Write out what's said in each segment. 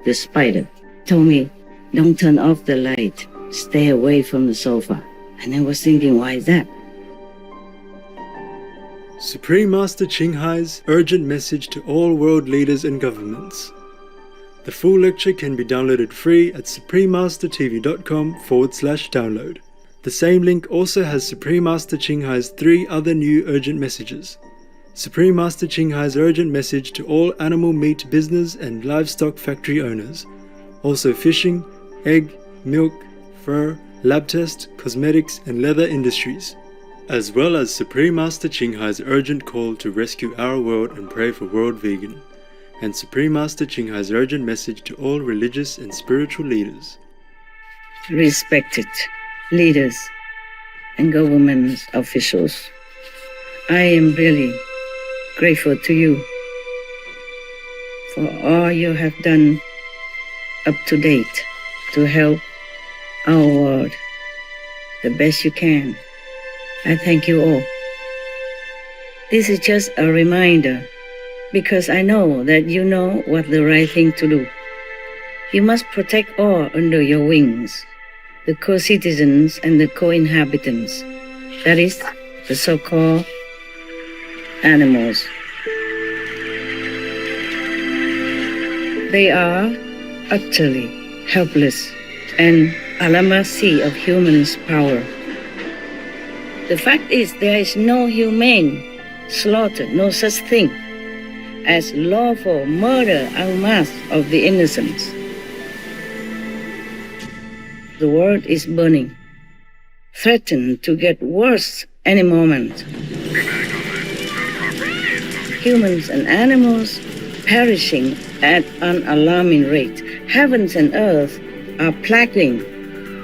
the spider, told me, don't turn off the light, stay away from the sofa. And I was thinking, why is that? Supreme Master Ching Hai's urgent message to all world leaders and governments. The full lecture can be downloaded free at suprememastertv.com/download. The same link also has Supreme Master Ching Hai's 3 other new urgent messages. Supreme Master Ching Hai's urgent message to all animal meat business and livestock factory owners. Also fishing, egg, milk, fur, lab test, cosmetics and leather industries. As well as Supreme Master Ching Hai's urgent call to rescue our world and pray for world vegan. And Supreme Master Ching Hai's urgent message to all religious and spiritual leaders. Respected leaders and government officials, I am really grateful to you for all you have done up to date to help our world the best you can. I thank you all. This is just a reminder because I know that you know what the right thing to do. You must protect all under your wings, the co-citizens and the co-inhabitants, that is, the so-called animals. They are utterly helpless and at the mercy of humans' power. The fact is, there is no humane slaughter, no such thing as lawful murder en masse of the innocent. The world is burning, threatened to get worse any moment. Humans and animals perishing at an alarming rate. Heavens and earth are plaguing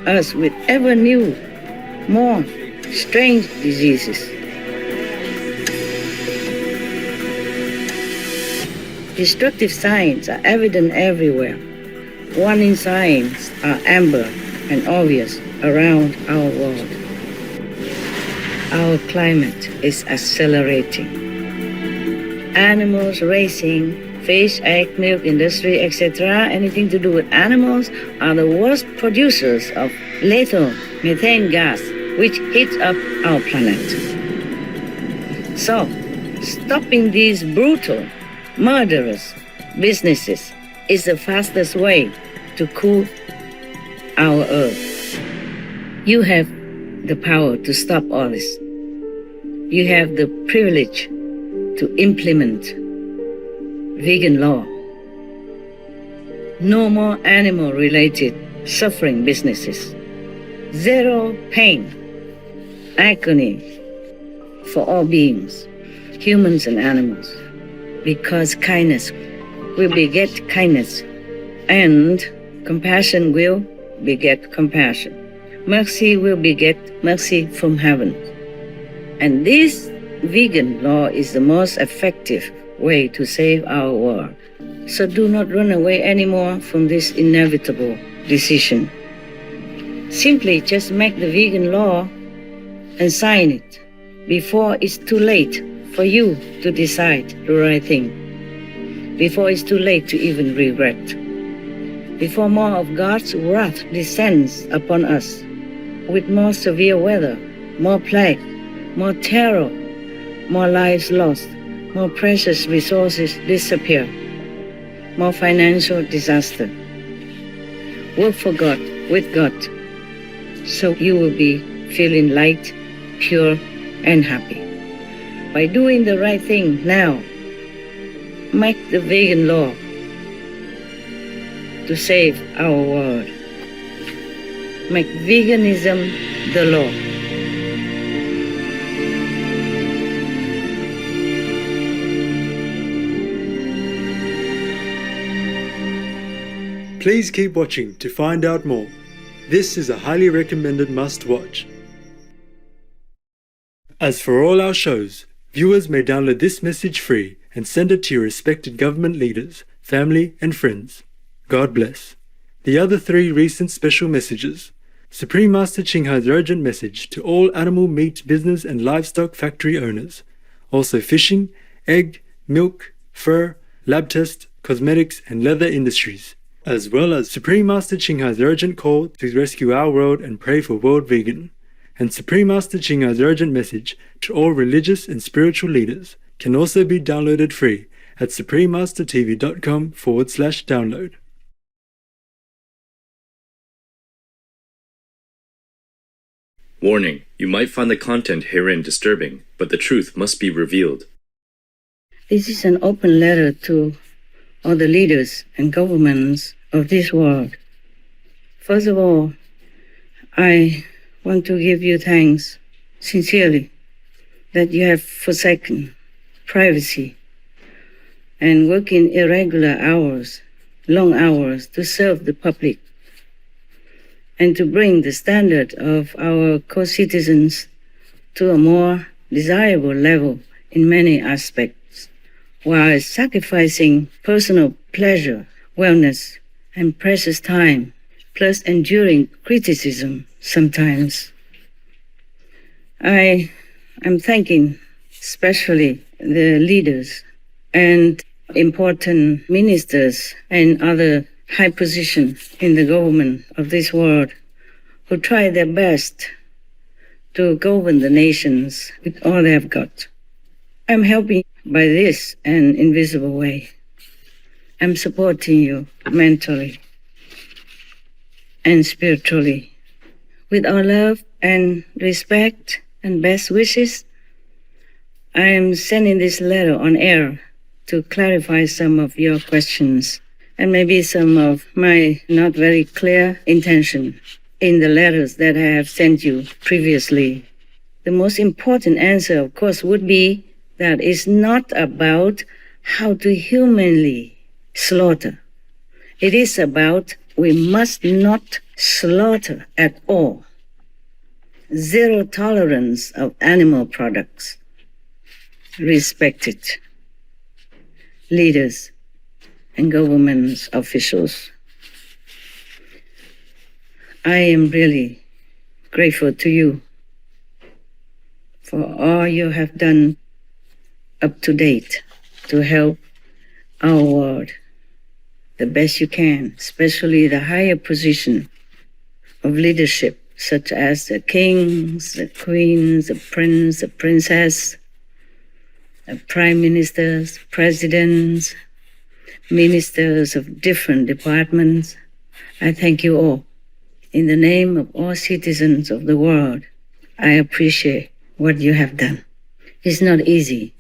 us with ever new, more strange diseases. Destructive signs are evident everywhere. Warning signs are amber and obvious around our world. Our climate is accelerating. Animals racing, fish, egg, milk industry, etc., anything to do with animals are the worst producers of lethal methane gas, which heats up our planet. So, stopping these brutal, murderous businesses is the fastest way to cool our earth. You have the power to stop all this. You have the privilege to implement vegan law. No more animal-related suffering businesses. Zero pain, agony for all beings, humans and animals. Because kindness will beget kindness, and compassion will beget compassion. Mercy will beget mercy from heaven. And this vegan law is the most effective way to save our world. So do not run away anymore from this inevitable decision. Simply just make the vegan law and sign it before it's too late for you to decide the right thing. Before it's too late to even regret. Before more of God's wrath descends upon us with more severe weather, more plague, more terror, more lives lost, more precious resources disappear, more financial disaster. Work for God, with God, so you will be feeling light, pure, and happy. By doing the right thing now, make the vegan law to save our world. Make veganism the law. Please keep watching to find out more. This is a highly recommended must-watch. As for all our shows, viewers may download this message free and send it to your respected government leaders, family and friends. God bless. The other 3 recent special messages. Supreme Master Ching Hai's urgent message to all animal meat business and livestock factory owners. Also fishing, egg, milk, fur, lab test, cosmetics and leather industries. as well as Supreme Master Ching Hai's urgent call to rescue our world and pray for world vegan, and Supreme Master Ching Hai's urgent message to all religious and spiritual leaders can also be downloaded free at suprememastertv.com/download. Warning, you might find the content herein disturbing, but the truth must be revealed. This is an open letter to all the leaders and governments of this world. First of all, I want to give you thanks sincerely that you have forsaken privacy and work in irregular hours, long hours, to serve the public and to bring the standard of our co-citizens to a more desirable level in many aspects, while sacrificing personal pleasure, wellness, and precious time, plus enduring criticism sometimes. I am thanking especially the leaders and important ministers and other high positions in the government of this world who try their best to govern the nations with all they have got. I'm helping by this an invisible way. I'm supporting you mentally and spiritually. With our love and respect and best wishes, I am sending this letter on air to clarify some of your questions and maybe some of my not very clear intention in the letters that I have sent you previously. The most important answer, of course, would be that it's not about how to humanly slaughter. It is about we must not slaughter at all. Zero tolerance of animal products. Respect it. Leaders and government officials. I am really grateful to you for all you have done up to date to help our world the best you can, especially the higher position of leadership, such as the kings, the queens, the prince, the princess, the prime ministers, presidents, ministers of different departments. I thank you all. In the name of all citizens of the world, I appreciate what you have done. It's not easy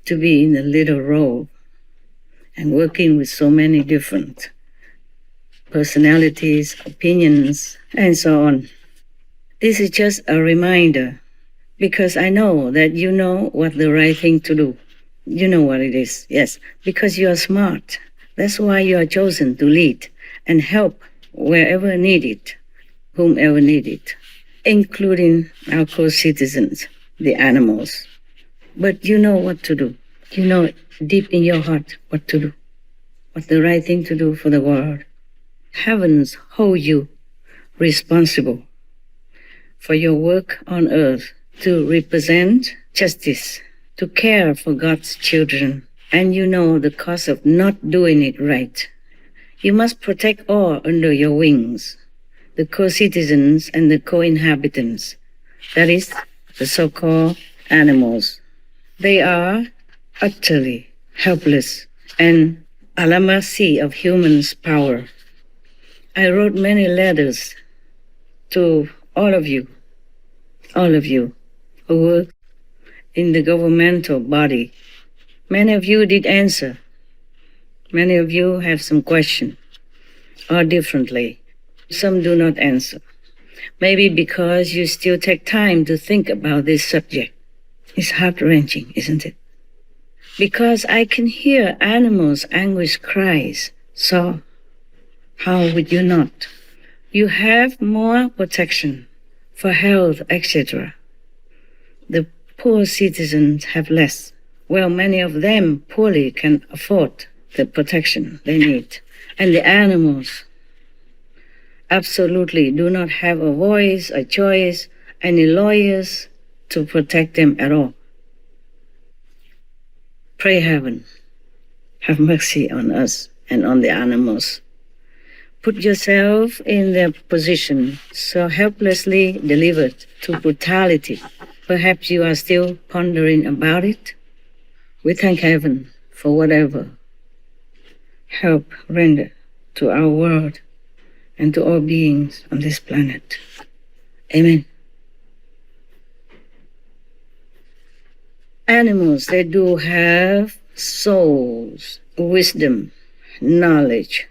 to be in a little role and working with so many different personalities, opinions, and so on. This is just a reminder, because I know that you know what the right thing to do. You know what it is, yes, because you are smart. That's why you are chosen to lead and help wherever needed, whomever needed, including our co-citizens, the animals. But you know what to do. You know deep in your heart what to do, what's the right thing to do for the world. Heavens hold you responsible for your work on earth to represent justice, to care for God's children, and you know the cost of not doing it right. You must protect all under your wings, the co-citizens and the co-inhabitants, that is, the so-called animals. They are utterly helpless and à la mercy of humans' power. I wrote many letters to all of you who work in the governmental body. Many of you did answer. Many of you have some question, or differently. Some do not answer. Maybe because you still take time to think about this subject. It's heart-wrenching, isn't it? Because I can hear animals' anguish cries. So, how would you not? You have more protection for health, etc. The poor citizens have less. Well, many of them poorly can afford the protection they need. And the animals absolutely do not have a voice, a choice, any lawyers to protect them at all. Pray heaven, have mercy on us and on the animals put yourself in their position, so helplessly delivered to brutality. Perhaps you are still pondering about it. We thank heaven for whatever help render to our world and to all beings on this planet. Amen. Animals, they do have souls, wisdom, knowledge,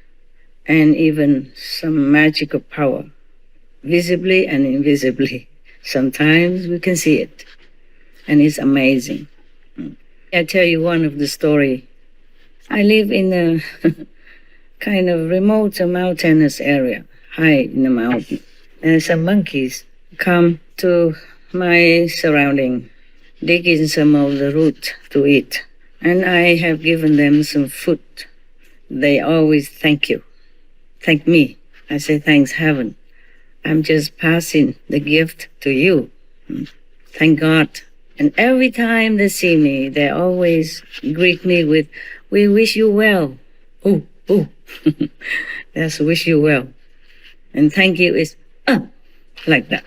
and even some magical power, visibly and invisibly. Sometimes we can see it, and it's amazing. I tell you one of the story. I live in a kind of remote mountainous area, high in the mountain, and some monkeys come to my surrounding, digging some of the root to eat, and I have given them some food. They always thank you. Thank me. I say, thanks heaven. I'm just passing the gift to you. Thank God. And every time they see me, they always greet me with, we wish you well. Oh. That's wish you well. And thank you is, like that.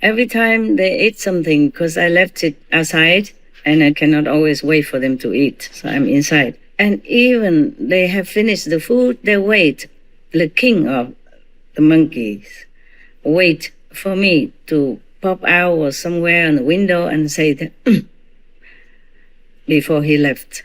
Every time they eat something, because I left it outside, and I cannot always wait for them to eat, so I'm inside. And even they have finished the food, they wait. The king of the monkeys wait for me to pop out or somewhere on the window and say that before he left.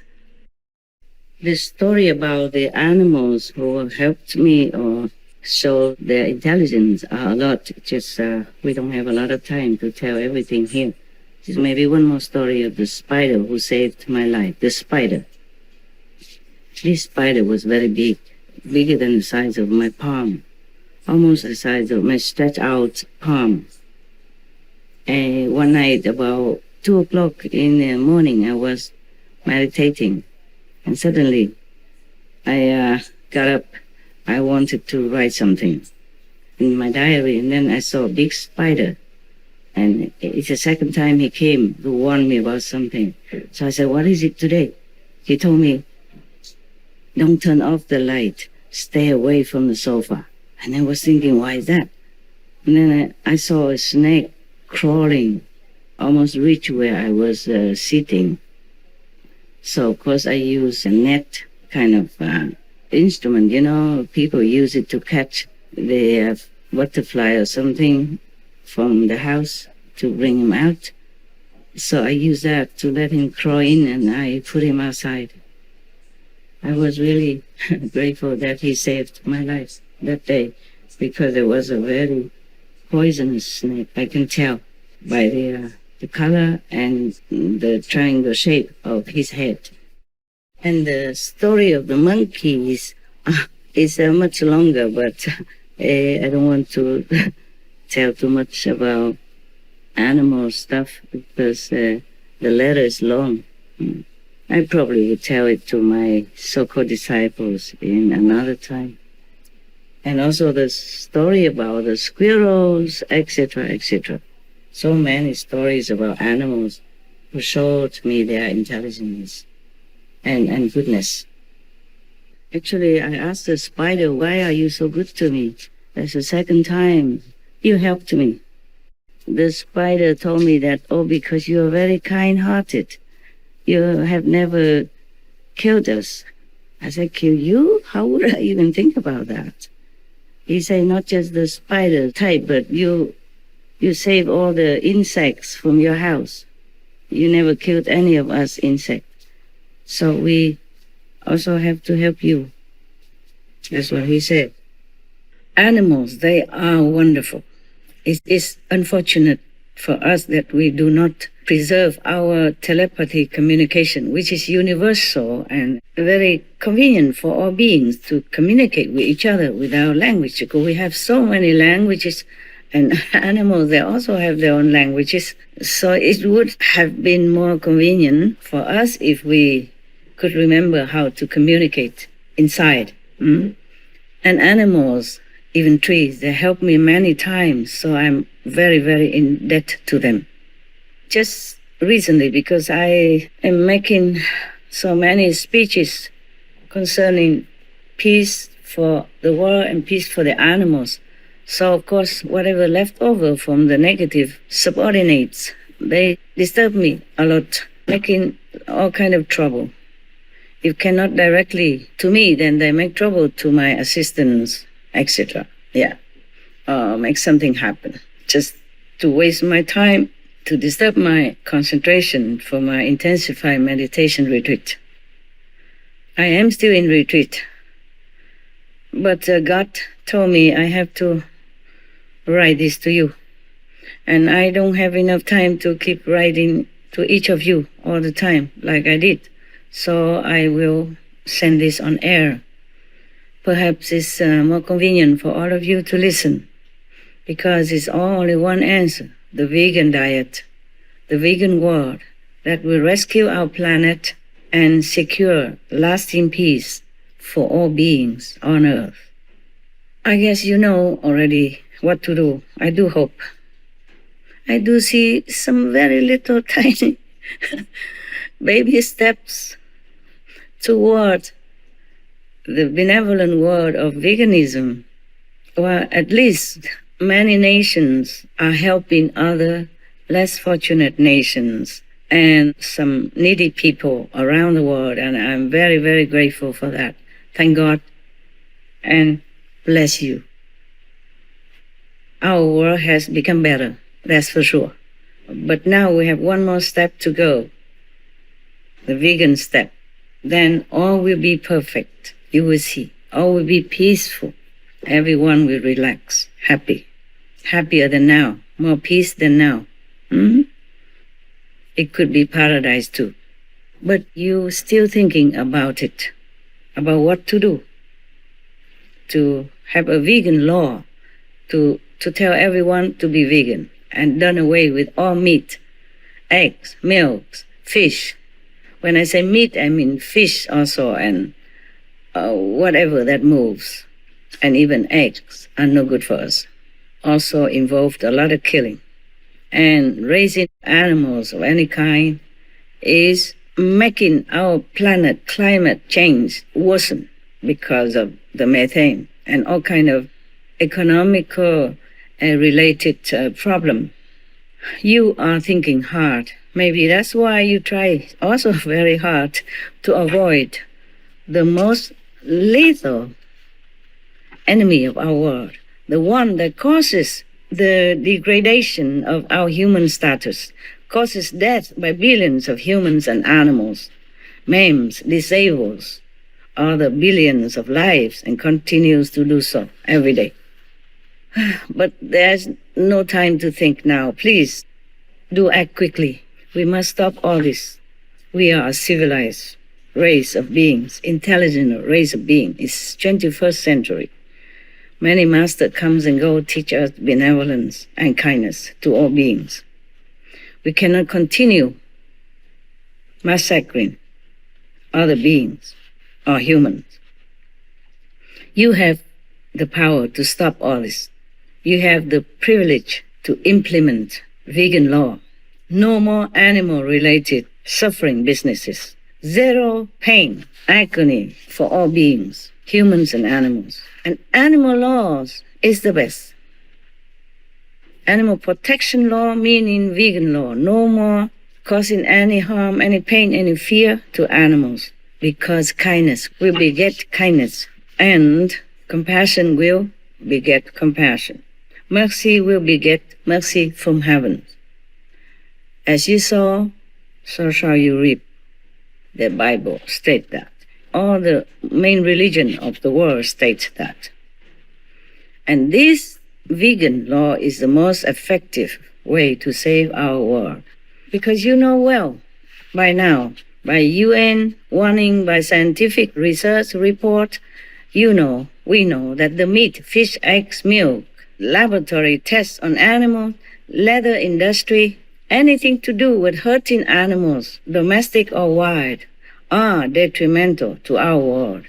The story about the animals who helped me or show their intelligence are a lot. Just we don't have a lot of time to tell everything here. Just maybe one more story of the spider who saved my life. The spider. This spider was very big, bigger than the size of my palm, almost the size of my stretched out palm. And one night about 2 o'clock in the morning, I was meditating, and suddenly I got up. I wanted to write something in my diary, and then I saw a big spider. And it's the second time he came to warn me about something. So I said, what is it today? He told me, don't turn off the light. Stay away from the sofa. And I was thinking, why is that? And then I saw a snake crawling, almost reach where I was sitting. So of course I used a net kind of instrument, you know, people use it to catch the butterfly or something from the house to bring him out. So I used that to let him crawl in, and I put him outside. I was really grateful that he saved my life that day, because it was a very poisonous snake. I can tell by the color and the triangle shape of his head. And the story of the monkeys is much longer, but I don't want to tell too much about animal stuff because the letter is long. I probably will tell it to my so-called disciples in another time. And also the story about the squirrels, etc., etc. So many stories about animals who showed me their intelligence and goodness. Actually, I asked the spider, why are you so good to me? That's the second time you helped me. The spider told me that, because you're very kind-hearted. You have never killed us. I said, kill you? How would I even think about that? He said, not just the spider type, but you save all the insects from your house. You never killed any of us insects. So we also have to help you. That's what he said. Animals, they are wonderful. It is unfortunate for us that we do not preserve our telepathy communication, which is universal and very convenient for all beings to communicate with each other with our language. Because we have so many languages, and animals, they also have their own languages. So it would have been more convenient for us if we could remember how to communicate inside. And animals, even trees, they helped me many times, so I'm very, very in debt to them. Just recently, because I am making so many speeches concerning peace, for the world and peace for the animals. So, of course, whatever left over from the negative subordinates, they disturb me a lot, making all kind of trouble. If cannot directly to me, then they make trouble to my assistants, etc. Yeah, make something happen. Just to waste my time, to disturb my concentration for my intensified meditation retreat. I am still in retreat, but God told me I have to write this to you. And I don't have enough time to keep writing to each of you all the time like I did. So I will send this on air. Perhaps it's more convenient for all of you to listen, because it's only one answer: the vegan diet, the vegan world that will rescue our planet and secure lasting peace for all beings on Earth. I guess you know already what to do. I do hope. I do see some very little tiny baby steps toward the benevolent world of veganism. Well, at least many nations are helping other less fortunate nations and some needy people around the world, and I'm very, very grateful for that. Thank God and bless you. Our world has become better, that's for sure. But now we have one more step to go, the vegan step. Then all will be perfect. You will see. All will be peaceful. Everyone will relax, happy. Happier than now, more peace than now. It could be paradise too. But you still thinking about it, about what to do. To have a vegan law, to tell everyone to be vegan and done away with all meat, eggs, milks, fish. When I say meat, I mean fish also, and whatever that moves. And even eggs are no good for us. Also involved a lot of killing. And raising animals of any kind is making our planet climate change worsen because of the methane and all kind of economical related problem. You are thinking hard. Maybe that's why you try also very hard to avoid the most lethal enemy of our world, the one that causes the degradation of our human status, causes death by billions of humans and animals, maims, disables other billions of lives, and continues to do so every day. But there's no time to think now. Please do act quickly. We must stop all this. We are a civilized race of beings, intelligent race of beings. It's 21st century. Many masters comes and go, teach us benevolence and kindness to all beings. We cannot continue massacring other beings or humans. You have the power to stop all this. You have the privilege to implement vegan law. No more animal-related suffering businesses. Zero pain, agony for all beings, humans and animals. And animal laws is the best. Animal protection law meaning vegan law. No more causing any harm, any pain, any fear to animals. Because kindness will beget kindness. And compassion will beget compassion. Mercy will beget mercy from heaven. As you sow, so shall you reap. The Bible states that. All the main religion of the world states that. And this vegan law is the most effective way to save our world. Because you know well by now, by UN warning, by scientific research report, we know that the meat, fish, eggs, milk, laboratory tests on animals, leather industry, anything to do with hurting animals, domestic or wild, are detrimental to our world.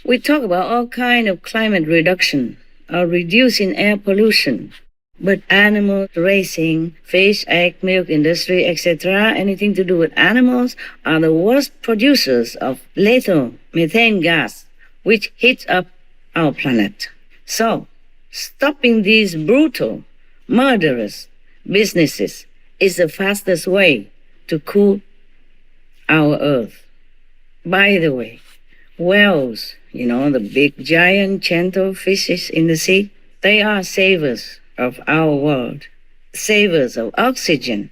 We talk about all kinds of climate reduction or reducing air pollution, but animal raising, fish, egg, milk industry, etc., anything to do with animals are the worst producers of lethal methane gas, which heats up our planet. So, stopping these brutal, murderous businesses is the fastest way to cool our earth. By the way, whales, the big giant gentle fishes in the sea, they are savers of our world, savers of oxygen.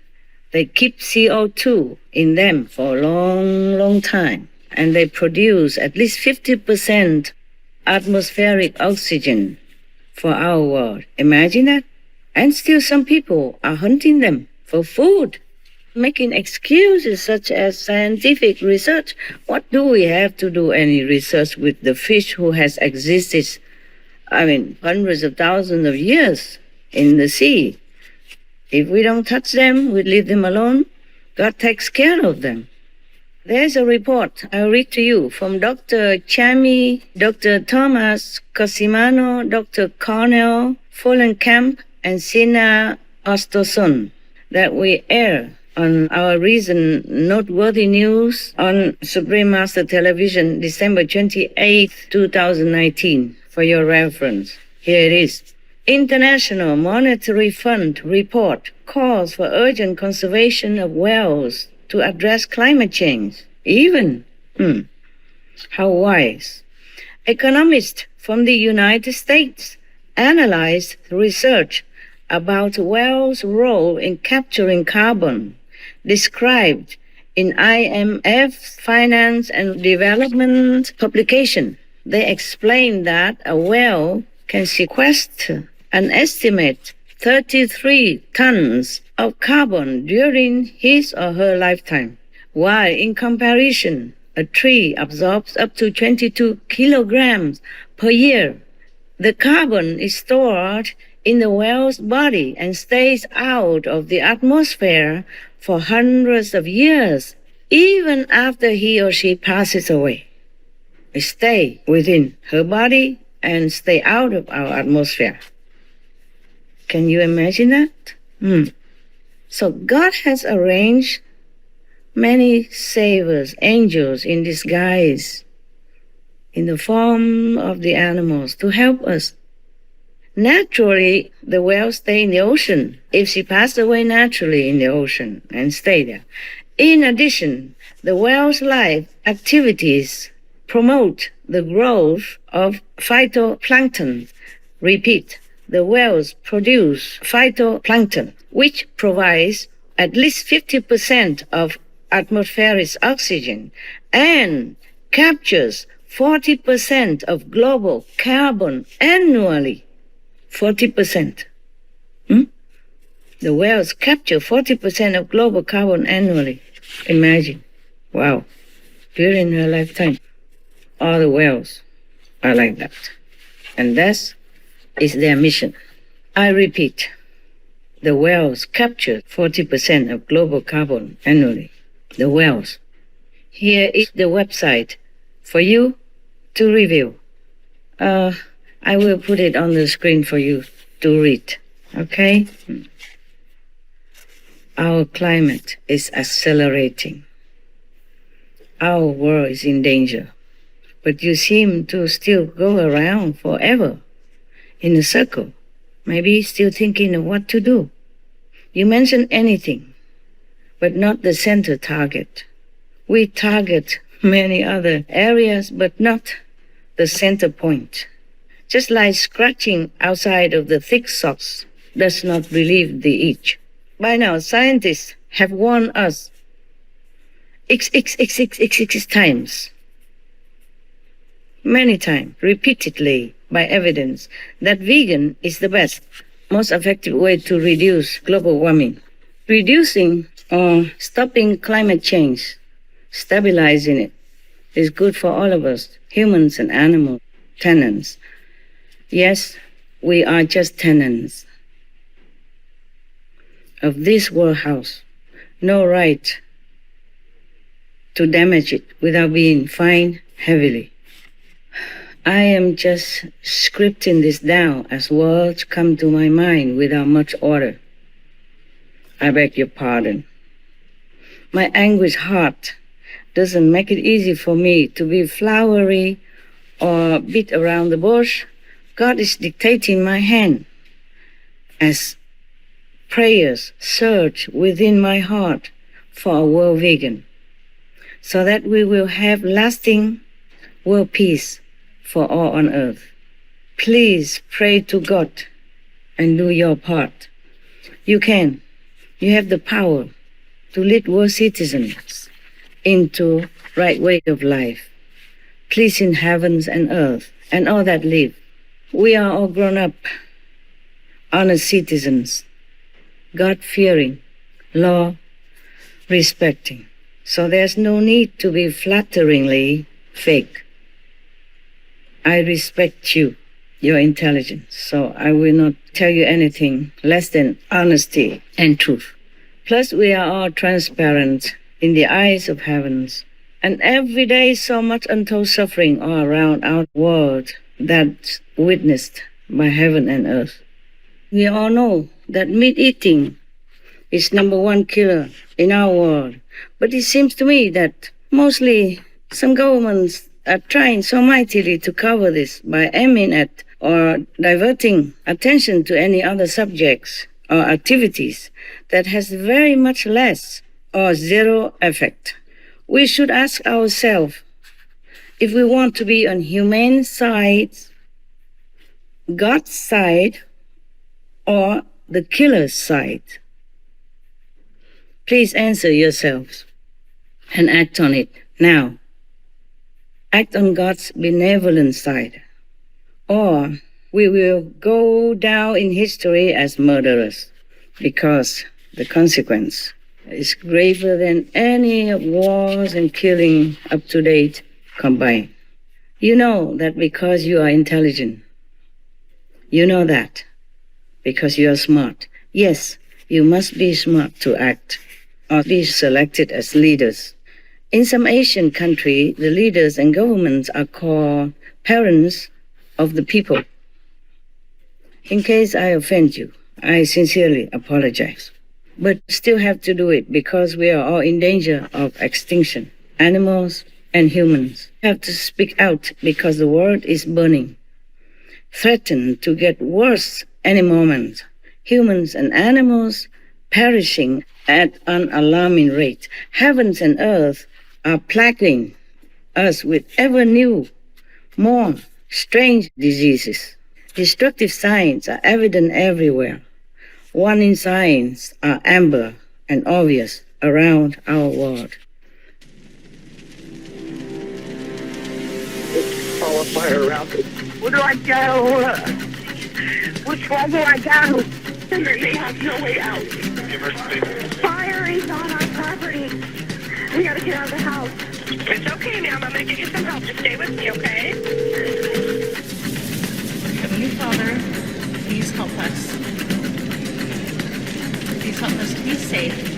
They keep CO2 in them for a long, long time, and they produce at least 50% atmospheric oxygen for our world. Imagine that. And still some people are hunting them for food, making excuses such as scientific research. What do we have to do any research with the fish who has existed, hundreds of thousands of years in the sea? If we don't touch them, we leave them alone, God takes care of them. There's a report I'll read to you from Dr. Chami, Dr. Thomas Cosimano, Dr. Cornell Follenkamp, and Sina Ostoson that we air on our recent noteworthy news on Supreme Master Television, December 28, 2019, for your reference. Here it is. International Monetary Fund report calls for urgent conservation of whales to address climate change. Even, how wise. Economists from the United States analyzed research about whales' role in capturing carbon, described in IMF Finance and Development publication. They explained that a whale can sequester an estimate 33 tons of carbon during his or her lifetime, while in comparison, a tree absorbs up to 22 kilograms per year. The carbon is stored in the whale's body and stays out of the atmosphere for hundreds of years, even after he or she passes away. It stays within her body and stay out of our atmosphere. Can you imagine that? So God has arranged many savers, angels in disguise, in the form of the animals, to help us. Naturally, the whales stay in the ocean if she passed away naturally in the ocean and stay there. In addition, the whale's life activities promote the growth of phytoplankton. Repeat, the whales produce phytoplankton, which provides at least 50% of atmospheric oxygen and captures 40% of global carbon annually. 40%. The whales capture 40% of global carbon annually. Imagine. Wow. During her lifetime, all the whales are like that. And that is their mission. I repeat, the whales capture 40% of global carbon annually. The whales. Here is the website for you to review. I will put it on the screen for you to read. Okay? Our climate is accelerating. Our world is in danger. But you seem to still go around forever in a circle, maybe still thinking of what to do. You mention anything, but not the center target. We target many other areas, but not the center point. Just like scratching outside of the thick socks does not relieve the itch. By now, scientists have warned us x times, many times, repeatedly, by evidence, that vegan is the best, most effective way to reduce global warming. Reducing or stopping climate change, stabilizing it, is good for all of us, humans and animals, tenants. Yes, we are just tenants of this world house. No right to damage it without being fined heavily. I am just scripting this down as words come to my mind without much order. I beg your pardon. My anguished heart doesn't make it easy for me to be flowery or beat around the bush. God is dictating my hand as prayers surge within my heart for a world vegan, so that we will have lasting world peace for all on earth. Please pray to God and do your part. You can. You have the power to lead world citizens into right way of life, pleasing heavens and earth and all that live. We are all grown up, honest citizens, God-fearing, law-respecting. So there's no need to be flatteringly fake. I respect you, your intelligence, so I will not tell you anything less than honesty and truth. Plus, we are all transparent in the eyes of heavens. And every day so much untold suffering all around our world that's witnessed by heaven and earth. We all know that meat eating is number one killer in our world. But it seems to me that mostly some governments are trying so mightily to cover this by aiming at or diverting attention to any other subjects or activities that has very much less or zero effect. We should ask ourselves if we want to be on humane side, God's side, or the killer's side. Please answer yourselves and act on it now. Act on God's benevolent side, or we will go down in history as murderers, because the consequence is graver than any wars and killing up to date combined. You know that because you are intelligent. You know that because you are smart. Yes, you must be smart to act or be selected as leaders. In some Asian country, the leaders and governments are called parents of the people. In case I offend you, I sincerely apologize. But still have to do it because we are all in danger of extinction. Animals and humans have to speak out because the world is burning, threatened to get worse any moment. Humans and animals perishing at an alarming rate. Heavens and earth are plaguing us with ever new, more strange diseases. Destructive signs are evident everywhere. Warning signs are amber and obvious around our world. All a fire around me. Where do I go? Which way do I go? They have no way out. Fire is on our property. We gotta get out of the house. It's okay, ma'am. I'm gonna get you some help. Just stay with me, okay? Heavenly Father, please help us. Please help us to be safe.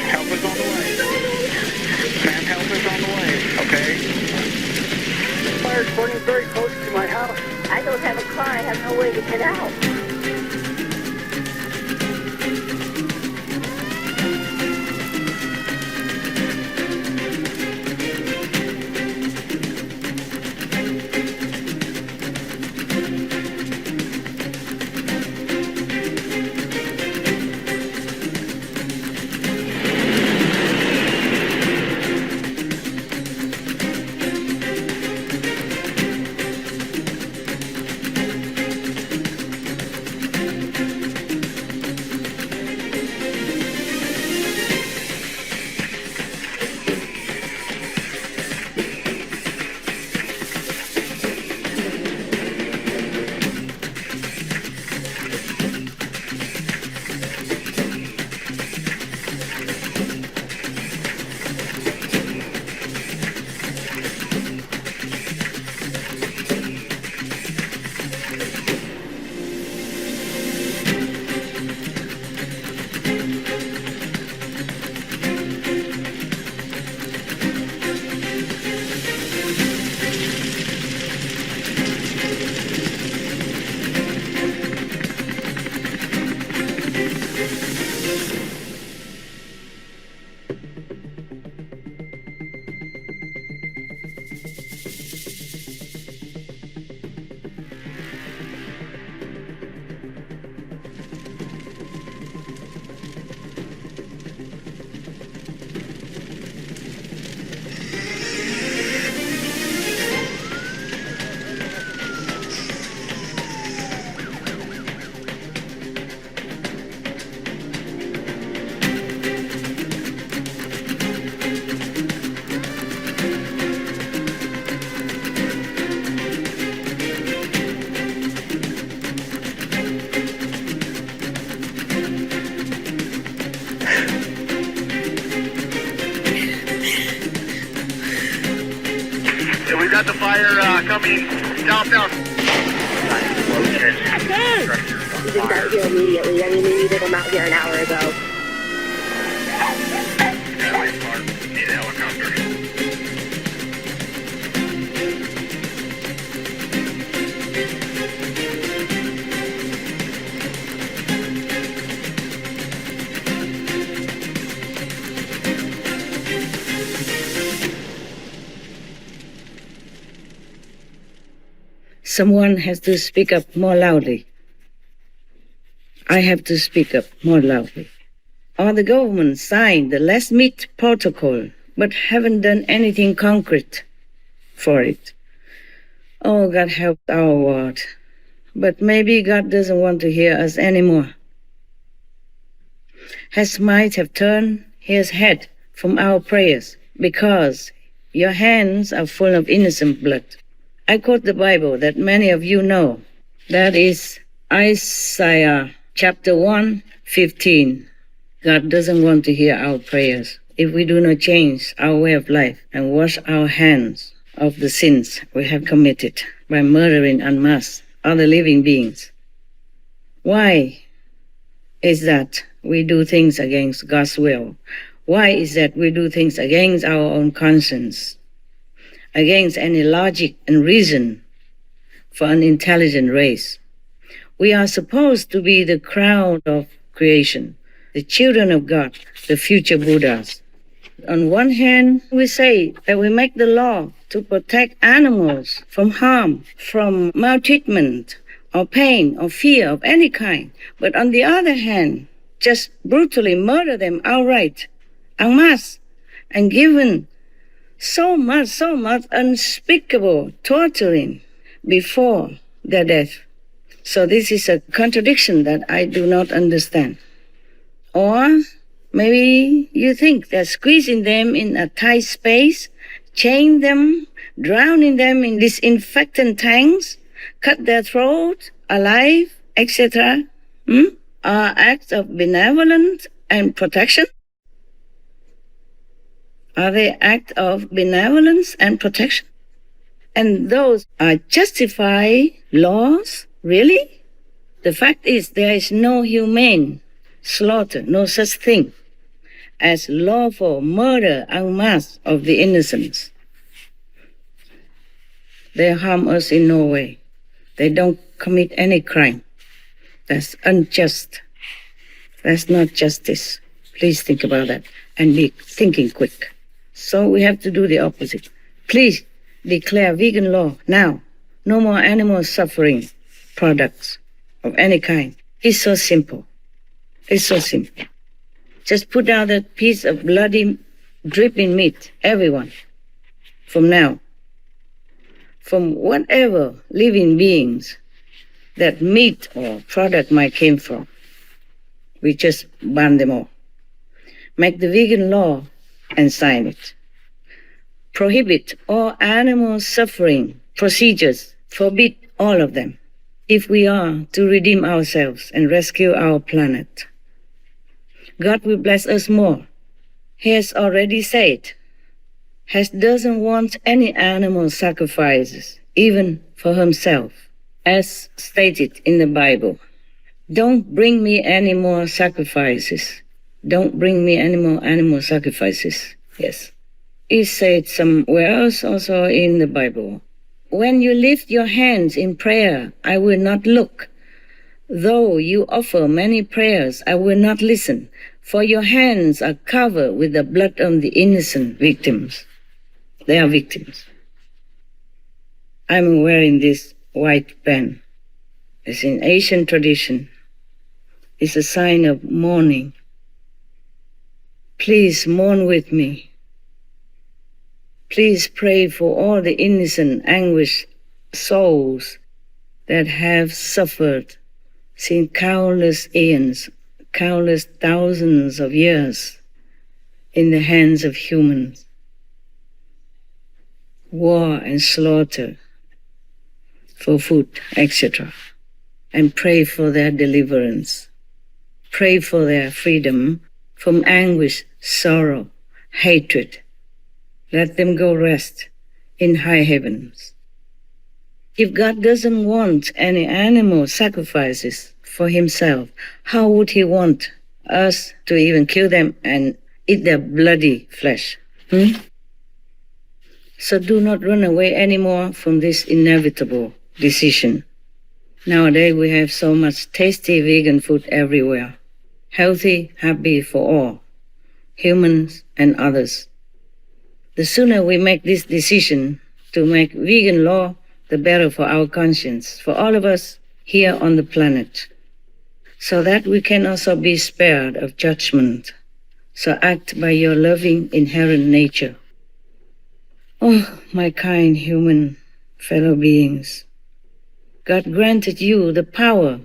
Help is on the way. Ma'am, help is on the way, okay? Fire's burning very close to my house. I don't have a car. I have no way to get out. We got the fire coming southbound. We didn't out here immediately. I mean, we needed them out here an hour ago. Need a helicopter. Someone has to speak up more loudly. I have to speak up more loudly. Or the government signed the Less Meat Protocol, but haven't done anything concrete for it. Oh, God help our world. But maybe God doesn't want to hear us anymore. Has might have turned his head from our prayers because your hands are full of innocent blood. I quote the Bible that many of you know. That is Isaiah chapter 1:15. God doesn't want to hear our prayers if we do not change our way of life and wash our hands of the sins we have committed by murdering en masse other living beings. Why is that we do things against God's will? Why is that we do things against our own conscience, against any logic and reason for an intelligent race? We are supposed to be the crown of creation, the children of God, the future Buddhas. On one hand, we say that we make the law to protect animals from harm, from maltreatment, or pain, or fear of any kind. But on the other hand, just brutally murder them outright, en masse, and given so much unspeakable torturing before their death. So this is a contradiction that I do not understand. Or maybe you think that squeezing them in a tight space, chain them, drowning them in disinfectant tanks, cut their throat alive, etc., are acts of benevolence and protection? Are they acts of benevolence and protection? And those are justified laws? Really? The fact is there is no humane slaughter, no such thing as lawful murder en masse of the innocents. They harm us in no way. They don't commit any crime. That's unjust. That's not justice. Please think about that and be thinking quick. So we have to do the opposite. Please declare vegan law now. No more animal suffering products of any kind. It's so simple. It's so simple. Just put down that piece of bloody, dripping meat, everyone, from now. From whatever living beings that meat or product might came from. We just ban them all. Make the vegan law and sign it. Prohibit all animal suffering procedures. Forbid all of them. If we are to redeem ourselves and rescue our planet, God will bless us more. He has already said, He doesn't want any animal sacrifices, even for himself, as stated in the Bible. Don't bring me any more sacrifices. Don't bring me any more animal sacrifices. Yes. It said somewhere else also in the Bible. When you lift your hands in prayer, I will not look Though you offer many prayers, I will not listen, for your hands are covered with the blood of the innocent victims. They are victims. I'm wearing this white band. It's in Asian tradition. It's a sign of mourning. Please mourn with me. Please pray for all the innocent, anguished souls that have suffered since countless eons, countless thousands of years in the hands of humans. War and slaughter for food, etc. And pray for their deliverance. Pray for their freedom from anguish, sorrow, hatred. Let them go rest in high heavens. If God doesn't want any animal sacrifices for himself, how would he want us to even kill them and eat their bloody flesh? So do not run away anymore from this inevitable decision. Nowadays we have so much tasty vegan food everywhere. Healthy, happy for all, humans and others. The sooner we make this decision to make vegan law, the better for our conscience, for all of us here on the planet, so that we can also be spared of judgment. So act by your loving inherent nature. Oh, my kind human fellow beings, God granted you the power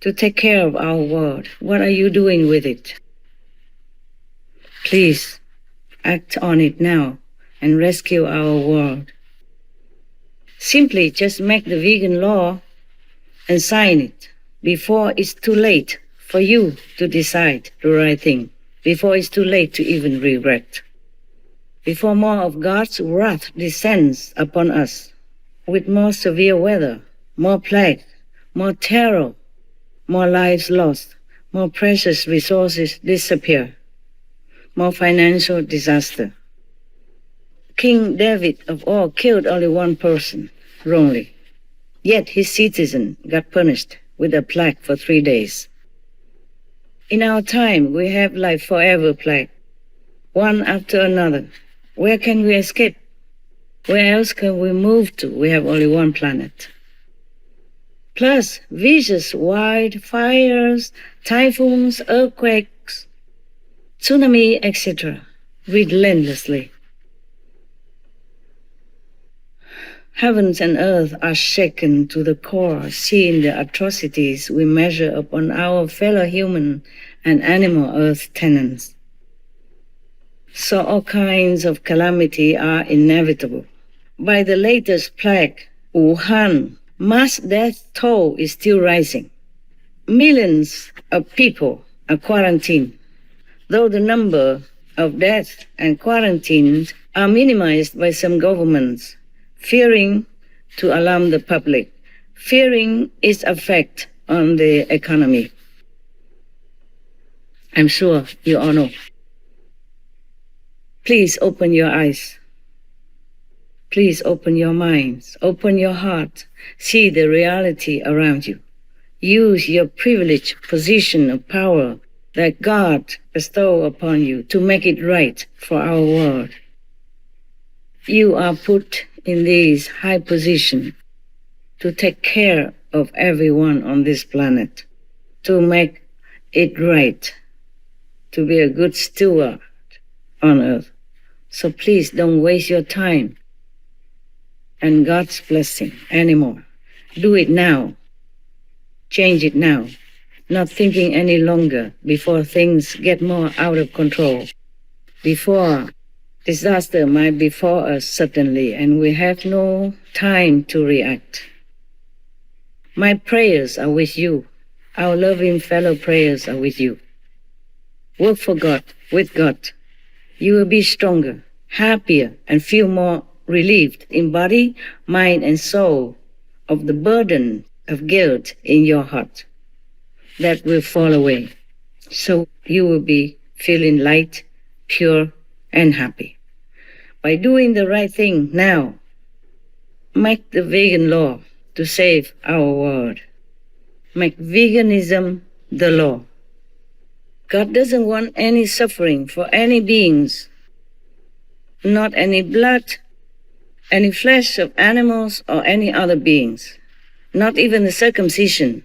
to take care of our world. What are you doing with it? Please, act on it now and rescue our world. Simply just make the vegan law and sign it before it's too late for you to decide the right thing, before it's too late to even regret, before more of God's wrath descends upon us with more severe weather, more plague, more terror, more lives lost, more precious resources disappear, more financial disaster. King David of all killed only one person wrongly, yet his citizen got punished with a plague for 3 days. In our time, we have like forever plague, one after another. Where can we escape? Where else can we move to? We have only one planet. Plus vicious wildfires, typhoons, earthquakes, tsunami, etc., relentlessly. Heavens and earth are shaken to the core, seeing the atrocities we measure upon our fellow human and animal earth tenants. So all kinds of calamity are inevitable. By the latest plague, Wuhan, mass death toll is still rising. Millions of people are quarantined, though the number of deaths and quarantines are minimized by some governments, fearing to alarm the public, fearing its effect on the economy. I'm sure you all know. Please open your eyes. Please open your minds, open your heart, see the reality around you. Use your privileged position of power that God bestowed upon you to make it right for our world. You are put in this high position to take care of everyone on this planet, to make it right, to be a good steward on earth. So please don't waste your time and God's blessing anymore. Do it now. Change it now. Not thinking any longer before things get more out of control. Before disaster might befall us suddenly and we have no time to react. My prayers are with you. Our loving fellow prayers are with you. Work for God, with God. You will be stronger, happier, and feel more relieved in body, mind, and soul of the burden of guilt in your heart. That will fall away. So you will be feeling light, pure, and happy. By doing the right thing now, make the vegan law to save our world. make veganism the law. God doesn't want any suffering for any beings, not any blood, any flesh of animals or any other beings, not even the circumcision.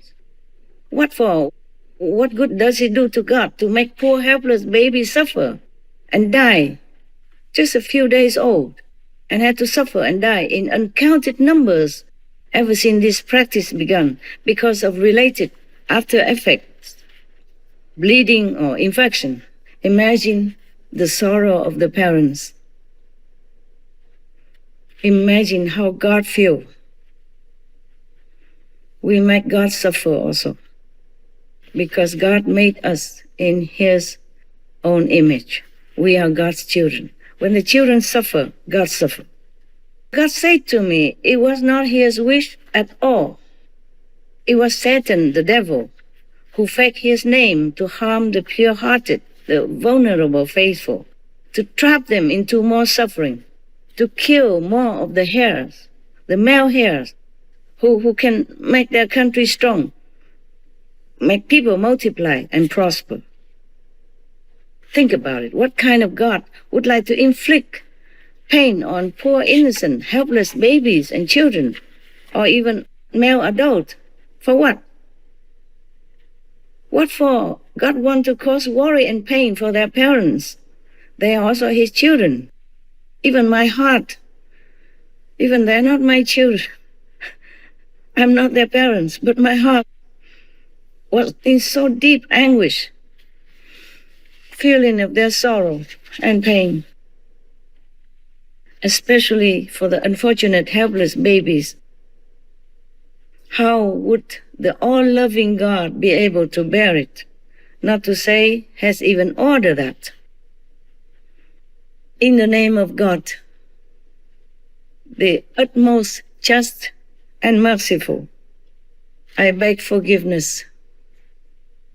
What for? What good does it do to God to make poor helpless babies suffer and die, just a few days old, and had to suffer and die in uncounted numbers ever since this practice began because of related after effects, bleeding or infection? Imagine the sorrow of the parents. Imagine how God feels. We make God suffer also, because God made us in His own image. We are God's children. When the children suffer, God suffers. God said to me, it was not His wish at all. It was Satan, the devil, who faked His name to harm the pure-hearted, the vulnerable faithful, to trap them into more suffering, to kill more of the heirs, the male heirs, who can make their country strong, make people multiply and prosper. Think about it. What kind of God would like to inflict pain on poor, innocent, helpless babies and children, or even male adults? For what? What for? God wants to cause worry and pain for their parents. They are also His children. Even my heart, even they're not my children. I'm not their parents, but my heart was in so deep anguish, feeling of their sorrow and pain, especially for the unfortunate helpless babies. How would the all-loving God be able to bear it, not to say has even ordered that? In the name of God, the utmost just and merciful, I beg forgiveness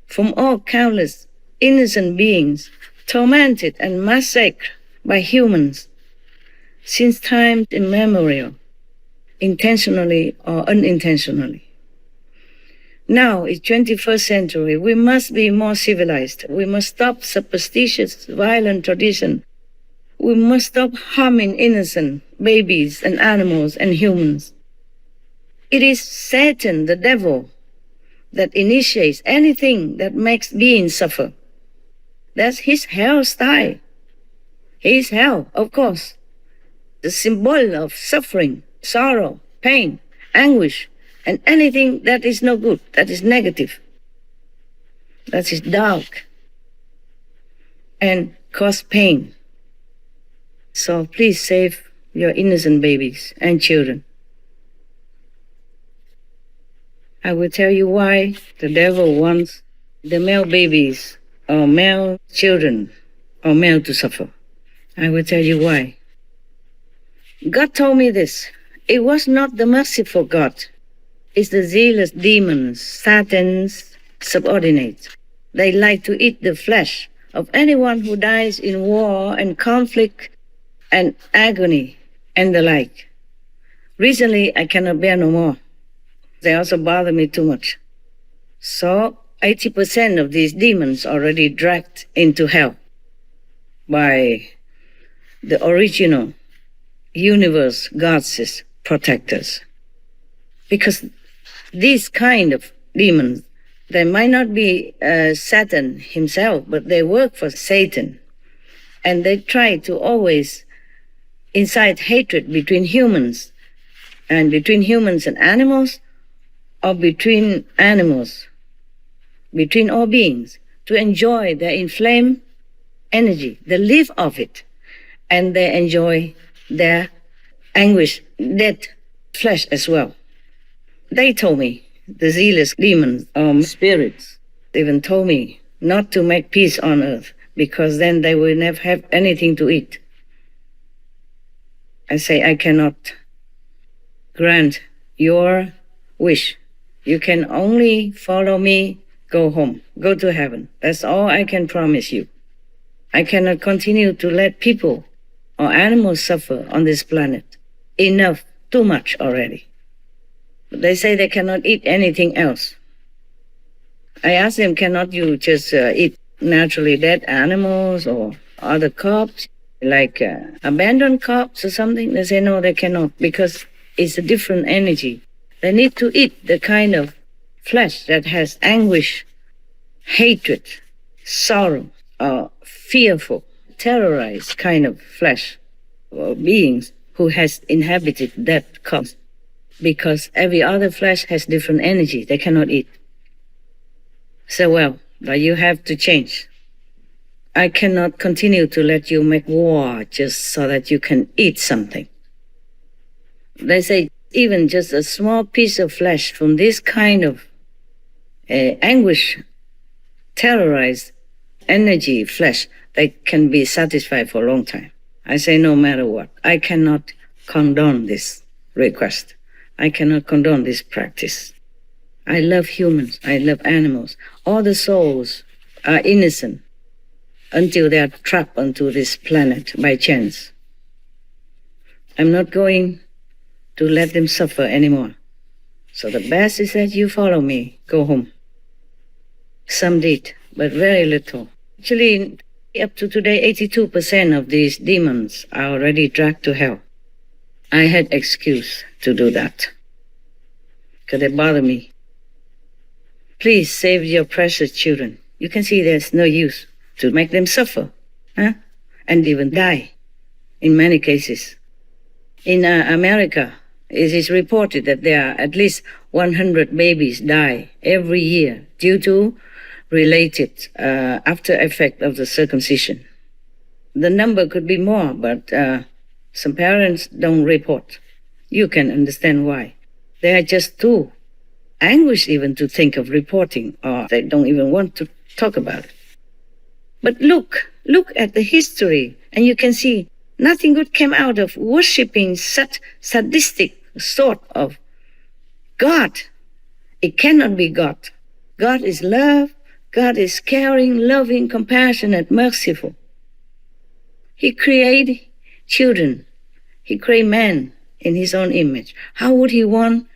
from all countless innocent beings tormented and massacred by humans since time immemorial, intentionally or unintentionally. Now, in 21st century, we must be more civilized. We must stop superstitious, violent tradition. We must stop harming innocent babies and animals and humans. It is Satan, the devil, that initiates anything that makes beings suffer. That's his hell style. His hell, of course. The symbol of suffering, sorrow, pain, anguish, and anything that is no good, that is negative, that is dark, and cause pain. So please save your innocent babies and children. I will tell you why the devil wants the male babies or male children or male to suffer. I will tell you why. God told me this. It was not the merciful God. It's the zealous demons, Satan's subordinates. They like to eat the flesh of anyone who dies in war and conflict and agony and the like. Recently, I cannot bear no more. They also bother me too much. So 80% of these demons already dragged into hell by the original universe gods' protectors. Because these kind of demons, they might not be Satan himself, but they work for Satan. And they try to always incite hatred between humans and animals, or between animals, between all beings, to enjoy their inflamed energy. They live off it, and they enjoy their anguish, dead flesh as well. They told me, the zealous demons, spirits, even told me not to make peace on earth, because then they will never have anything to eat. I say, I cannot grant your wish. You can only follow me, go home, go to heaven. That's all I can promise you. I cannot continue to let people or animals suffer on this planet. Enough, too much already. But they say they cannot eat anything else. I asked them, cannot you just eat naturally dead animals or other crops, like abandoned crops or something? They say, no, they cannot, because it's a different energy. They need to eat the kind of flesh that has anguish, hatred, sorrow, or fearful, terrorized kind of flesh or beings who has inhabited that corpse. Because every other flesh has different energy. They cannot eat. So, well, but you have to change. I cannot continue to let you make war just so that you can eat something. They say even just a small piece of flesh from this kind of anguish, terrorized energy flesh, they can be satisfied for a long time. I say no matter what. I cannot condone this request. I cannot condone this practice. I love humans. I love animals. All the souls are innocent until they are trapped onto this planet by chance. I'm not going to let them suffer anymore. So the best is that you follow me. Go home. Some did, but very little. Actually, up to today, 82% of these demons are already dragged to hell. I had excuse to do that, because they bother me. Please save your precious children. You can see there's no use to make them suffer, and even die, in many cases. In America, it is reported that there are at least 100 babies die every year due to related after effect of the circumcision. The number could be more, but some parents don't report. You can understand why. They are just too anguished even to think of reporting, or they don't even want to talk about it. But look at the history, and you can see nothing good came out of worshipping such sadistic sort of God. It cannot be God. God is love. God is caring, loving, compassionate, merciful. He created children. He created man in his own image. How would he want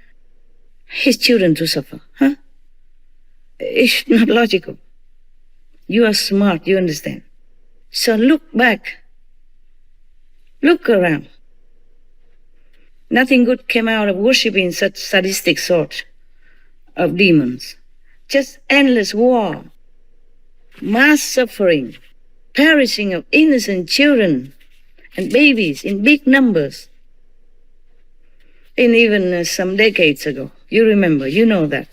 his children to suffer? It's not logical. You are smart, you understand. So look back. Look around. Nothing good came out of worshipping such sadistic sort of demons. Just endless war, mass suffering, perishing of innocent children and babies in big numbers. And even some decades ago, you remember, you know that.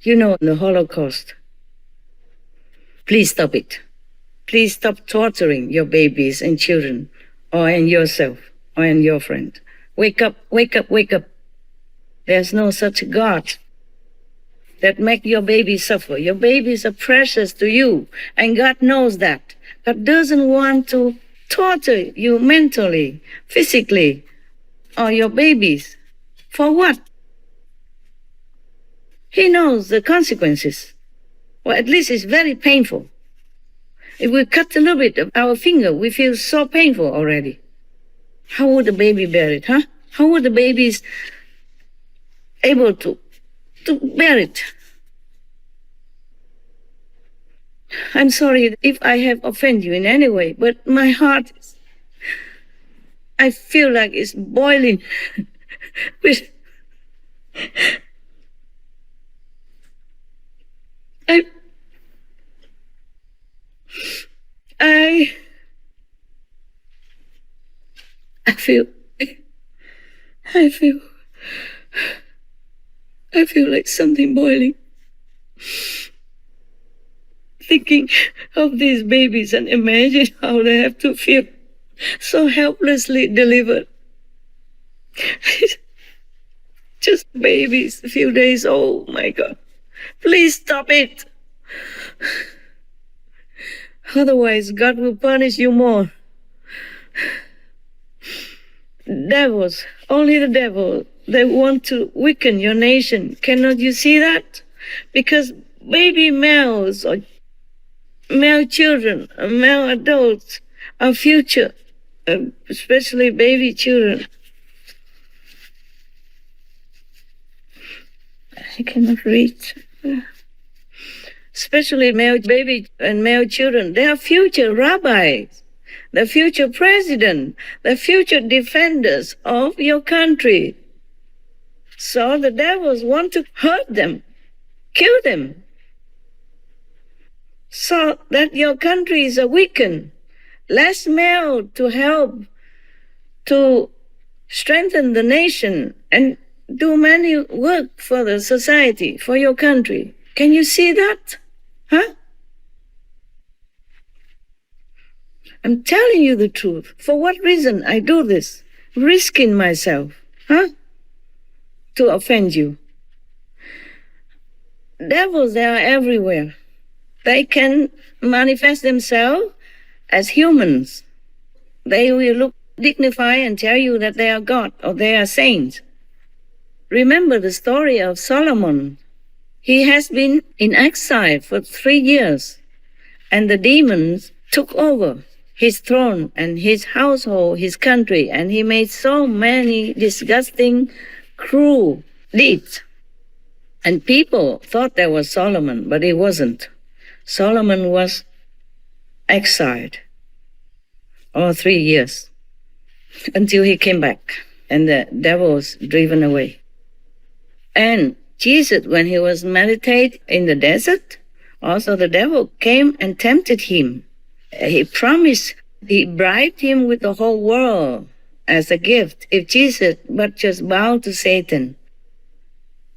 You know the Holocaust. Please stop it. Please stop torturing your babies and children, or and yourself, or and your friend. Wake up, wake up, wake up. There's no such God that make your babies suffer. Your babies are precious to you, and God knows that. God doesn't want to torture you mentally, physically, or your babies. For what? He knows the consequences. Well, at least it's very painful. If we cut a little bit of our finger, we feel so painful already. How would the baby bear it, How would the babies able to bear it? I'm sorry if I have offended you in any way, but my heart, I feel like it's boiling with... I feel like something boiling. Thinking of these babies and imagine how they have to feel so helplessly delivered. Just babies, a few days old, my God. Please stop it. Otherwise, God will punish you more. Devils, only the devil, they want to weaken your nation. Cannot you see that? Because baby males or male children, male adults, our future, especially baby children. I cannot reach. especially male baby and male children. They are future rabbis, the future president, the future defenders of your country. So the devils want to hurt them, kill them, so that your country is weakened. Less male to help to strengthen the nation and do many work for the society, for your country. Can you see that? Huh? I'm telling you the truth. For what reason I do this? Risking myself, huh? To offend you. Devils, they are everywhere. They can manifest themselves as humans. They will look dignified and tell you that they are God or they are saints. Remember the story of Solomon. He has been in exile for 3 years, and the demons took over his throne and his household, his country, and he made so many disgusting, cruel deeds. And people thought that was Solomon, but it wasn't. Solomon was exiled all 3 years until he came back and the devil was driven away. And Jesus, when he was meditating in the desert, also the devil came and tempted him. He promised, he bribed him with the whole world as a gift if Jesus but just bowed to Satan.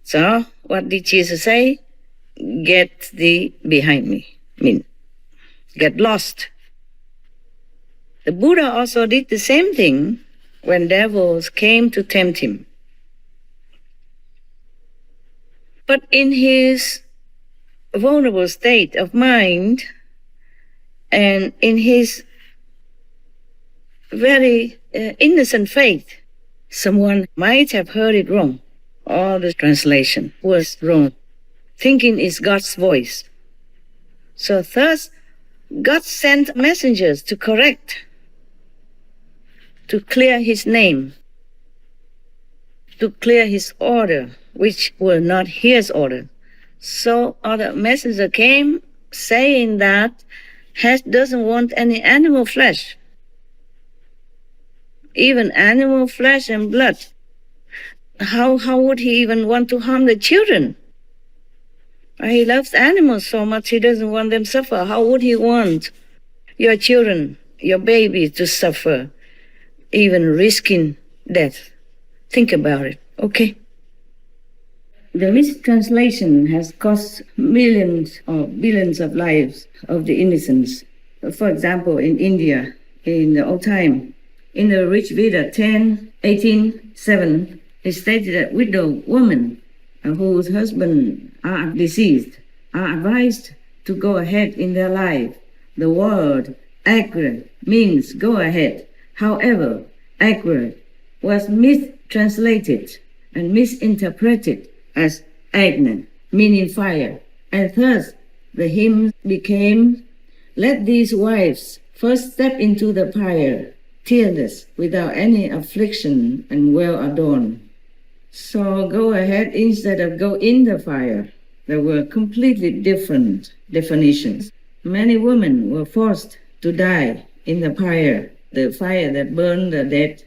So what did Jesus say? Get thee behind me. Get lost. The Buddha also did the same thing when devils came to tempt him. But in his vulnerable state of mind and in his very innocent faith, someone might have heard it wrong. All the translation was wrong, thinking it's God's voice. So thus, God sent messengers to correct, to clear his name, to clear his order, which were not his order. So other messenger came saying that Hess doesn't want any animal flesh, even animal flesh and blood. How would he even want to harm the children? He loves animals so much he doesn't want them to suffer. How would he want your children, your babies to suffer, even risking death? Think about it, okay? The mistranslation has cost millions or billions of lives of the innocents. For example, in India, in the old time, in the Rich Veda 10:18:7, it stated that widow women whose husbands are deceased are advised to go ahead in their life. The word agra means go ahead. However, agra was mistranslated and misinterpreted as agna, meaning fire. And thus the hymn became, let these wives first step into the fire, tearless, without any affliction and well adorned. So go ahead instead of go in the fire. There were completely different definitions. Many women were forced to die in the fire that burned the dead.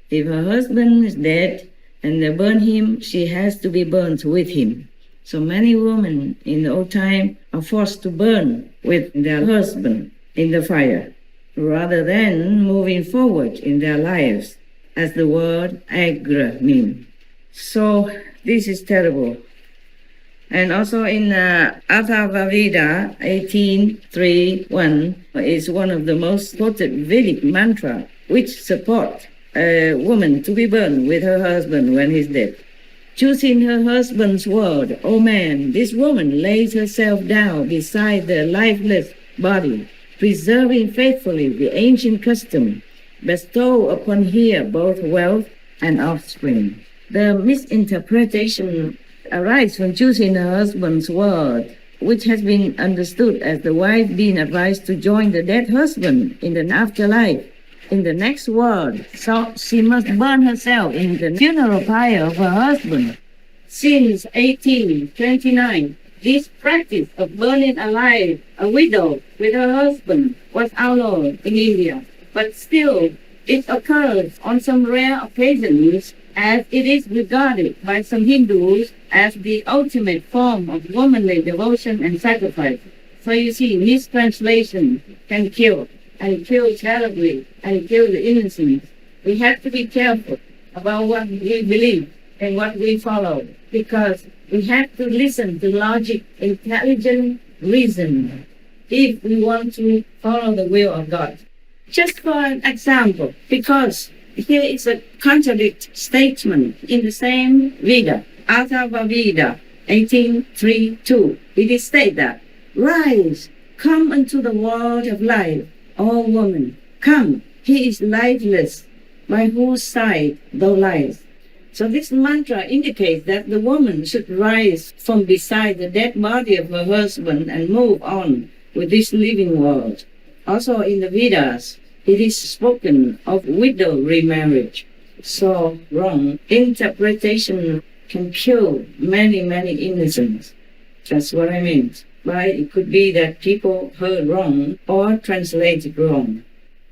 If her husband is dead and they burn him, she has to be burnt with him. So many women in the old time are forced to burn with their husband in the fire, rather than moving forward in their lives, as the word agra means. So this is terrible. And also in Atharva Veda 18:3:1 is one of the most quoted Vedic mantra, which support a woman to be burned with her husband when he's dead. Choosing her husband's word, O man, this woman lays herself down beside the lifeless body, preserving faithfully the ancient custom, bestow upon her both wealth and offspring. The misinterpretation arises from choosing her husband's word, which has been understood as the wife being advised to join the dead husband in the afterlife, in the next world. So she must burn herself in the funeral pyre of her husband. Sins 18:29 This practice of burning alive a widow with her husband was outlawed in India, but still it occurs on some rare occasions, as it is regarded by some Hindus as the ultimate form of womanly devotion and sacrifice. So you see, mistranslation can kill, and kill terribly, and kill the innocent. We have to be careful about what we believe and what we follow, because we have to listen to logic, intelligent reason, if we want to follow the will of God. Just for an example, because here is a contradict statement in the same Veda, Atharva Veda 18:3-2. It is stated that, "Rise, come unto the world of life, O woman. Come, he is lifeless, by whose side thou liest." So this mantra indicates that the woman should rise from beside the dead body of her husband and move on with this living world. Also in the Vedas, it is spoken of widow remarriage. So wrong interpretation can kill many, many innocents. That's what I mean. But it could be that people heard wrong or translated wrong.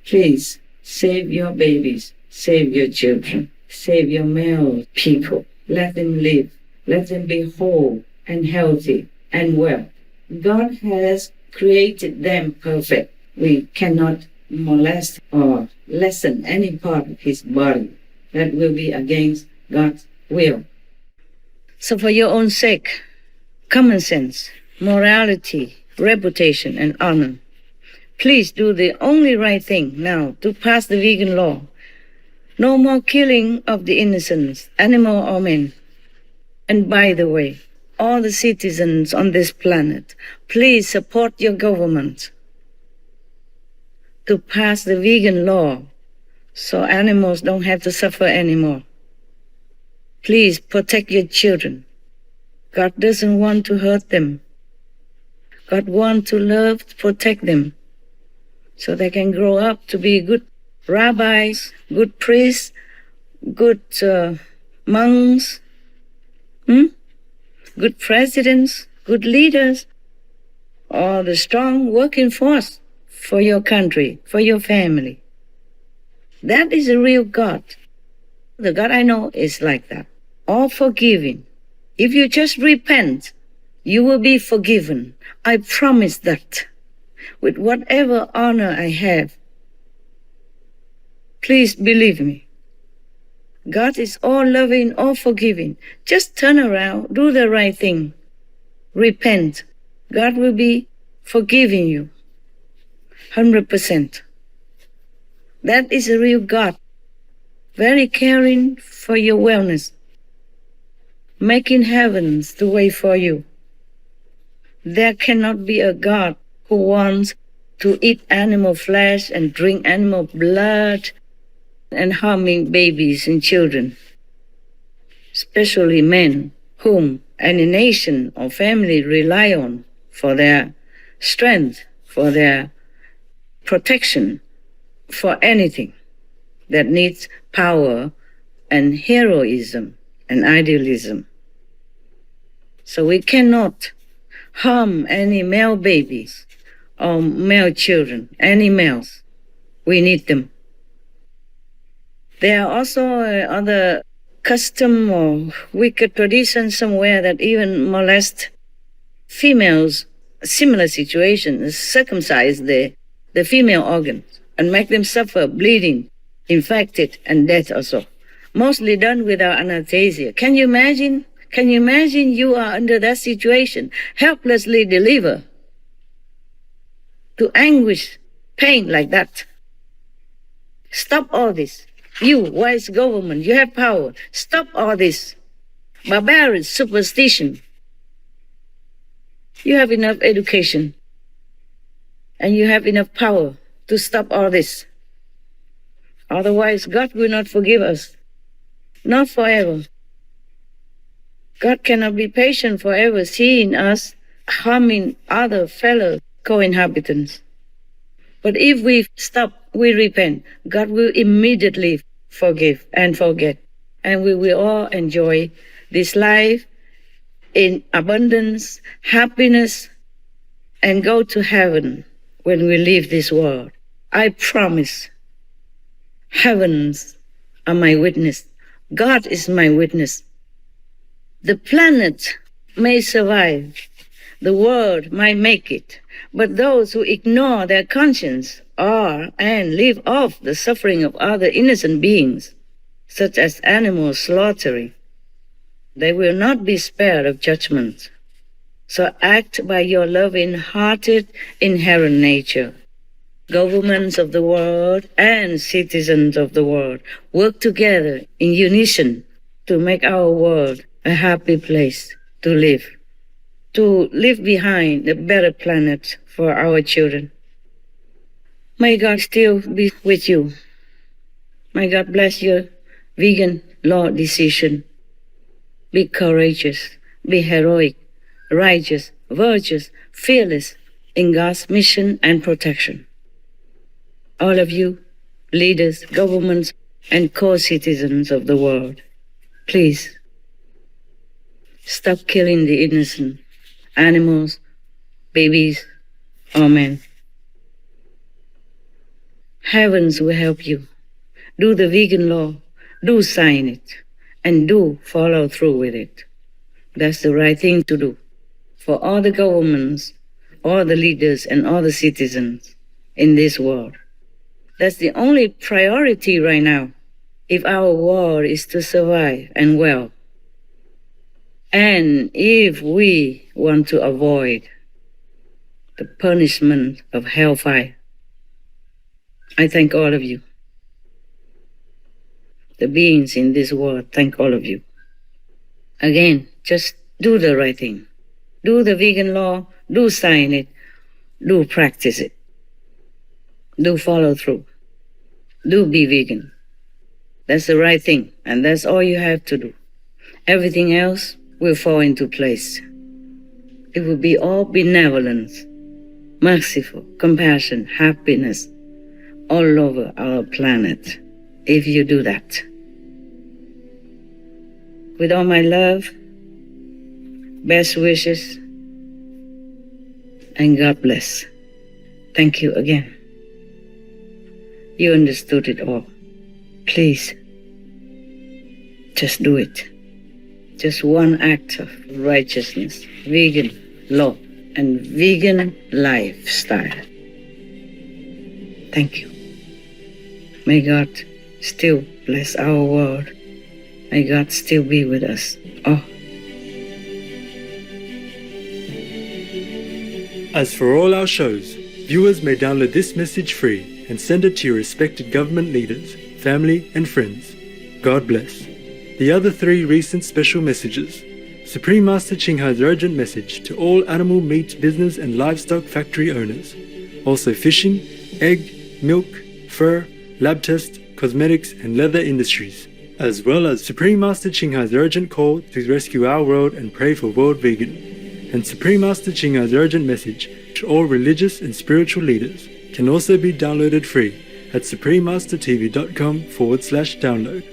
Please save your babies, save your children, save your male people. Let them live. Let them be whole and healthy and well. God has created them perfect. We cannot molest or lessen any part of his body. That will be against God's will. So for your own sake, common sense, morality, reputation, and honor, please do the only right thing now to pass the vegan law. No more killing of the innocents, animal or men. And by the way, all the citizens on this planet, please support your government to pass the vegan law so animals don't have to suffer anymore. Please protect your children. God doesn't want to hurt them. God wants to love, protect them, so they can grow up to be good rabbis, good priests, good monks, good presidents, good leaders, or the strong working force for your country, for your family. That is a real God. The God I know is like that. All forgiving. If you just repent, you will be forgiven. I promise that. With whatever honor I have. Please believe me. God is all loving, all forgiving. Just turn around, do the right thing. Repent. God will be forgiving you. 100%. That is a real God. Very caring for your wellness. Making heavens the way for you. There cannot be a God who wants to eat animal flesh and drink animal blood and harming babies and children, especially men whom any nation or family rely on for their strength, for their protection, for anything that needs power and heroism and idealism. So we cannot harm any male babies or male children, any males. We need them. There are also other custom or wicked traditions somewhere that even molest females, similar situations, circumcise the female organs and make them suffer bleeding, infected, and death also. Mostly done without anesthesia. Can you imagine? Can you imagine you are under that situation, helplessly delivered to anguish, pain like that? Stop all this. You, wise government, you have power. Stop all this. Barbarian superstition. You have enough education. And you have enough power to stop all this. Otherwise, God will not forgive us. Not forever. God cannot be patient forever seeing us harming other fellow co-inhabitants. But if we stop, we repent, God will immediately forgive and forget. And we will all enjoy this life in abundance, happiness, and go to heaven when we leave this world. I promise. Heavens are my witness. God is my witness. The planet may survive. The world might make it. But those who ignore their conscience are and live off the suffering of other innocent beings, such as animal slaughtering, they will not be spared of judgment. So act by your loving-hearted inherent nature. Governments of the world and citizens of the world work together in unison to make our world a happy place to live behind a better planet for our children. May God still be with you. May God bless your vegan law decision. Be courageous, be heroic, righteous, virtuous, fearless in God's mission and protection. All of you, leaders, governments, and co-citizens of the world, please stop killing the innocent, animals, babies, or men. Heavens will help you. Do the vegan law, do sign it, and do follow through with it. That's the right thing to do for all the governments, all the leaders, and all the citizens in this world. That's the only priority right now if our world is to survive and well. And if we want to avoid the punishment of hellfire. I thank all of you. The beings in this world, thank all of you. Again, just do the right thing. Do the vegan law, do sign it, do practice it. Do follow through. Do be vegan. That's the right thing, and that's all you have to do. Everything else will fall into place. It will be all benevolence, merciful, compassion, happiness all over our planet if you do that. With all my love, best wishes, and God bless. Thank you again. You understood it all. Please, just do it. Just one act of righteousness, vegan law, and vegan lifestyle. Thank you. May God still bless our world. May God still be with us all. As for all our shows, viewers may download this message free and send it to your respected government leaders, family, and friends. God bless. The other 3 recent special messages. Supreme Master Ching Hai's urgent message to all animal meat business and livestock factory owners. Also fishing, egg, milk, fur, lab test, cosmetics, and leather industries. As well as Supreme Master Ching Hai's urgent call to rescue our world and pray for world vegan. And Supreme Master Ching Hai's urgent message to all religious and spiritual leaders can also be downloaded free at suprememastertv.com/download.